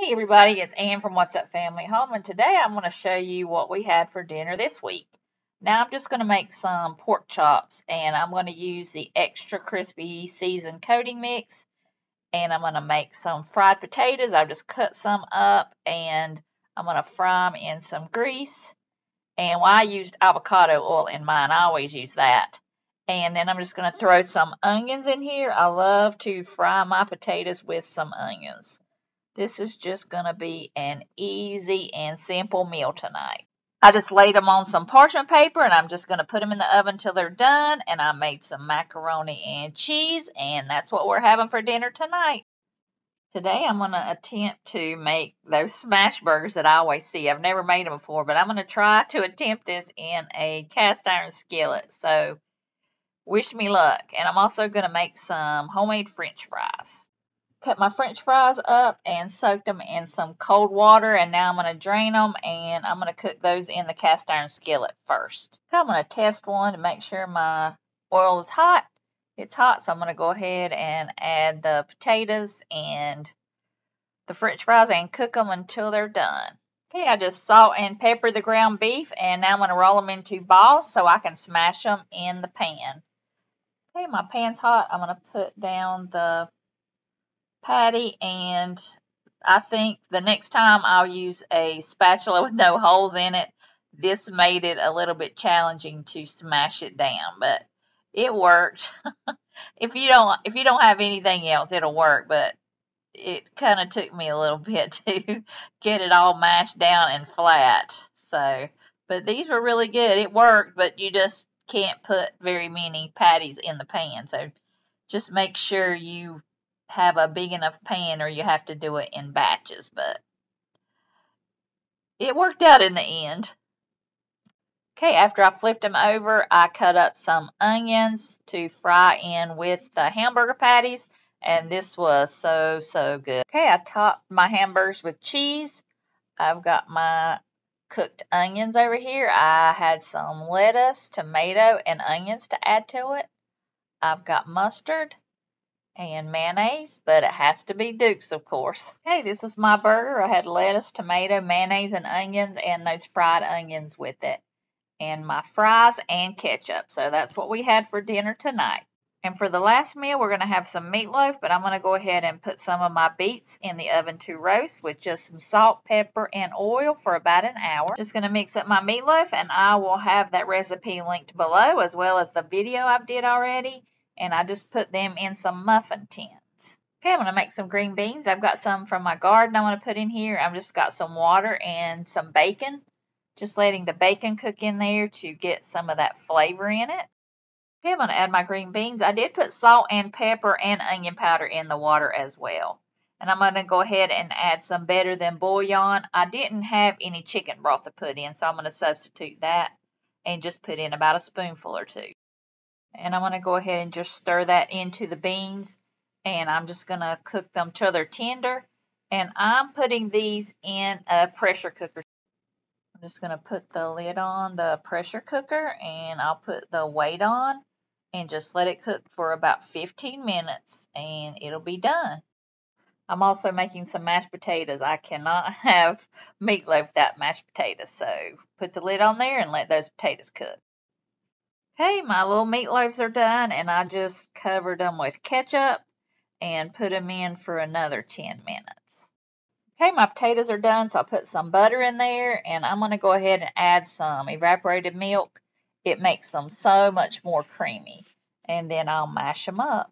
Hey everybody, it's Ann from What's Up Family Home, and today I'm going to show you what we had for dinner this week. Now I'm just going to make some pork chops, and I'm going to use the extra crispy seasoned coating mix, and I'm going to make some fried potatoes. I've just cut some up, and I'm going to fry them in some grease. And I used avocado oil in mine. I always use that. And then I'm just going to throw some onions in here. I love to fry my potatoes with some onions. This is just going to be an easy and simple meal tonight. I just laid them on some parchment paper, and I'm just going to put them in the oven till they're done. And I made some macaroni and cheese, and that's what we're having for dinner tonight. Today I'm going to attempt to make those smash burgers that I always see. I've never made them before, but I'm going to try to attempt this in a cast iron skillet. So wish me luck. And I'm also going to make some homemade French fries. Cut my French fries up and soaked them in some cold water, and now I'm going to drain them, and I'm going to cook those in the cast iron skillet first. Okay, I'm going to test one to make sure my oil is hot. It's hot, so I'm going to go ahead and add the potatoes and the French fries and cook them until they're done. Okay, I just salt and pepper the ground beef, and now I'm going to roll them into balls so I can smash them in the pan. Okay, my pan's hot. I'm going to put down the patty, and I think the next time I'll use a spatula with no holes in it. This made it a little bit challenging to smash it down, but it worked. If you don't have anything else, it'll work, but it kind of took me a little bit to get it all mashed down and flat. So, but these were really good. It worked, but you just can't put very many patties in the pan. So just make sure you have a big enough pan, or you have to do it in batches, but it worked out in the end. Okay, after I flipped them over, I cut up some onions to fry in with the hamburger patties, and this was so good. Okay, I topped my hamburgers with cheese. I've got my cooked onions over here. I had some lettuce, tomato, and onions to add to it. I've got mustard and mayonnaise, but it has to be Duke's, of course. Okay, this was my burger. I had lettuce, tomato, mayonnaise, and onions, and those fried onions with it, and my fries and ketchup. So that's what we had for dinner tonight. And for the last meal, we're going to have some meatloaf, but I'm going to go ahead and put some of my beets in the oven to roast with just some salt, pepper, and oil for about an hour. Just going to mix up my meatloaf, and I will have that recipe linked below, as well as the video I did already. And I just put them in some muffin tins. Okay, I'm going to make some green beans. I've got some from my garden I want to put in here. I've just got some water and some bacon. Just letting the bacon cook in there to get some of that flavor in it. Okay, I'm going to add my green beans. I did put salt and pepper and onion powder in the water as well. And I'm going to go ahead and add some better than bouillon. I didn't have any chicken broth to put in, so I'm going to substitute that and just put in about a spoonful or two. And I'm going to go ahead and just stir that into the beans, and I'm just going to cook them till they're tender. And I'm putting these in a pressure cooker. I'm just going to put the lid on the pressure cooker, and I'll put the weight on and just let it cook for about 15 minutes, and it'll be done. I'm also making some mashed potatoes. I cannot have meatloaf without mashed potatoes, so put the lid on there and let those potatoes cook. Okay, my little meatloaves are done, and I just covered them with ketchup and put them in for another 10 minutes. Okay, my potatoes are done, so I'll put some butter in there, and I'm going to go ahead and add some evaporated milk. It makes them so much more creamy, and then I'll mash them up.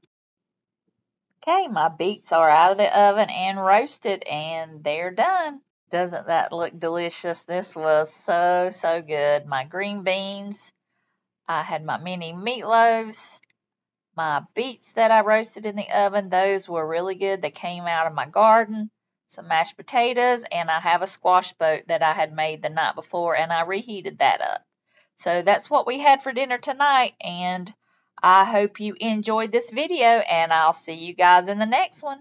Okay, my beets are out of the oven and roasted, and they're done. Doesn't that look delicious? This was so good. My green beans. I had my mini meatloaves, my beets that I roasted in the oven. Those were really good. They came out of my garden. Some mashed potatoes, and I have a squash boat that I had made the night before, and I reheated that up. So that's what we had for dinner tonight, and I hope you enjoyed this video, and I'll see you guys in the next one.